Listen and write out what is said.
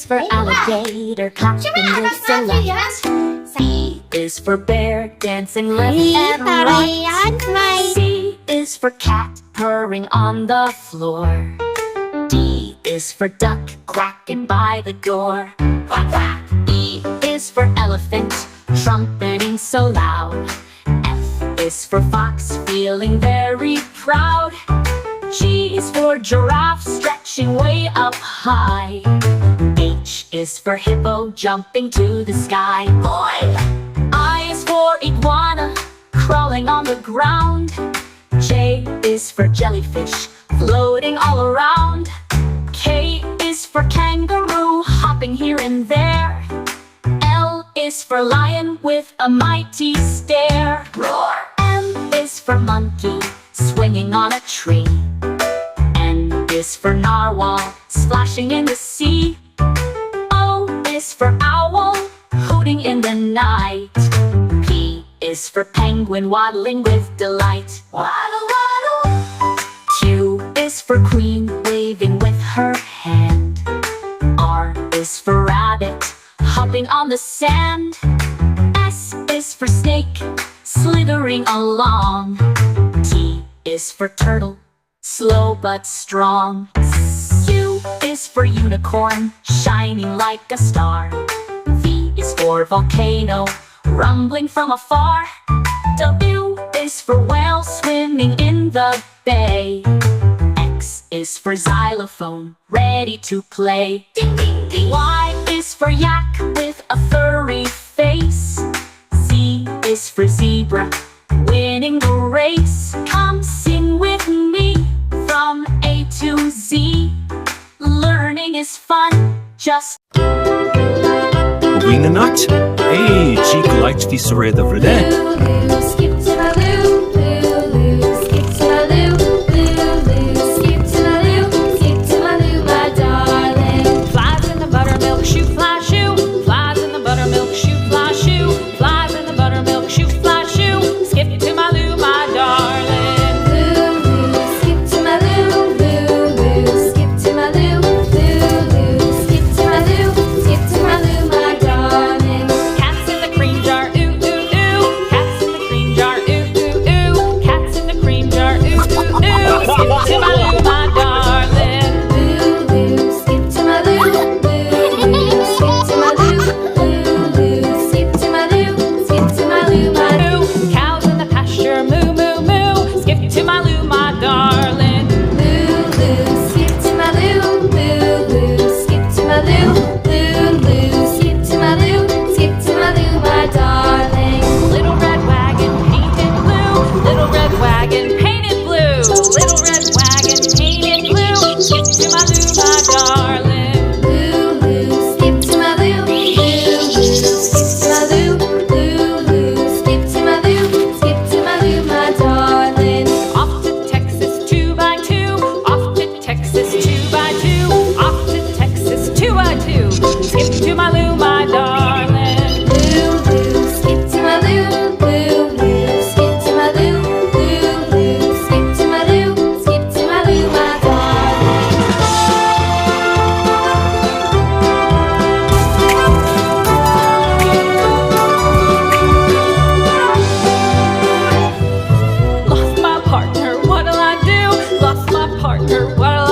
for alligator, clapping with delight. B is for bear, dancing left and right. C is for cat, purring on the floor. D is for duck, quacking by the door. Quack, quack. E is for elephant, trumpeting so loud. F is for fox, feeling very proud. G is for giraffe, stretching way up high. H is for hippo, jumping to the sky. Boy! I is for iguana, crawling on the ground. J is for jellyfish, floating all around. K is for kangaroo, hopping here and there. L is for lion with a mighty stare. Roar! M is for monkey, swinging on a tree. N is for narwhal, splashing in the sea. O is for owl, hooting in the night. P is for penguin, waddling with delight. Waddle, waddle. Q is for queen, waving with her hand. R is for rabbit, hopping on the sand. S is for snake, slithering along. T is for turtle, slow but strong. U is for unicorn, shining like a star. V is for volcano, rumbling from afar. W is for whale, swimming in the bay. X is for xylophone, ready to play. Ding, ding, ding. Y is for yak with a furry face. Z is for zebra, winning the race. Come sing with me from A to Z. Learning is fun, just Uwi na nacht. Hey, Chico liked the surrey the vrede. Lulu, skip to my loo, Lulu, skip to my loo, Lulu, skip to my loo, skip to my loo, my darling. Flies in the buttermilk shoe, fly shoe. Flies in the buttermilk shoe, fly shoe. Flies in the buttermilk shoe, fly shoe. Skip to my loo, my darling. Lulu, skip to my loo, Lulu, skip to my loo, Lulu, skip to my loo, skip to my loo, my darling. Cats in the cream jar, ooh, ooh, ooh. Cats in the cream jar, ooh, ooh, ooh. Cats in the cream jar, ooh, ooh, ooh. Skip to my loo, my darling. Lulu, skip to my loo, Lulu, skip to my loo, Lulu, skip to my loo, skip to my loo, my Moo. Cows in the pasture, moo, moo, moo. Skip to my loo, my darling. Lulu, skip to my loo, Lulu, skip to my loo, Lulu, skip to my loo, skip to my loo, my darling. Little red wagon painted blue. Little red wagon painted blue. Little red wagon painted blue. Skip to my loo, my darling. Lulu, skip to my loo, Lulu, skip to my loo, Lulu, skip to my loo, skip to my loo, my darling. Off to Texas 2x2. Off to Texas 2x2. Off to Texas 2x2. Skip to my loo, my darling. Lulu, skip to my loo, Lulu, skip to my loo, Lulu, skip to my loo, skip to my loo, my darling. Lost my partner, what'll I do? Lost my partner, what'll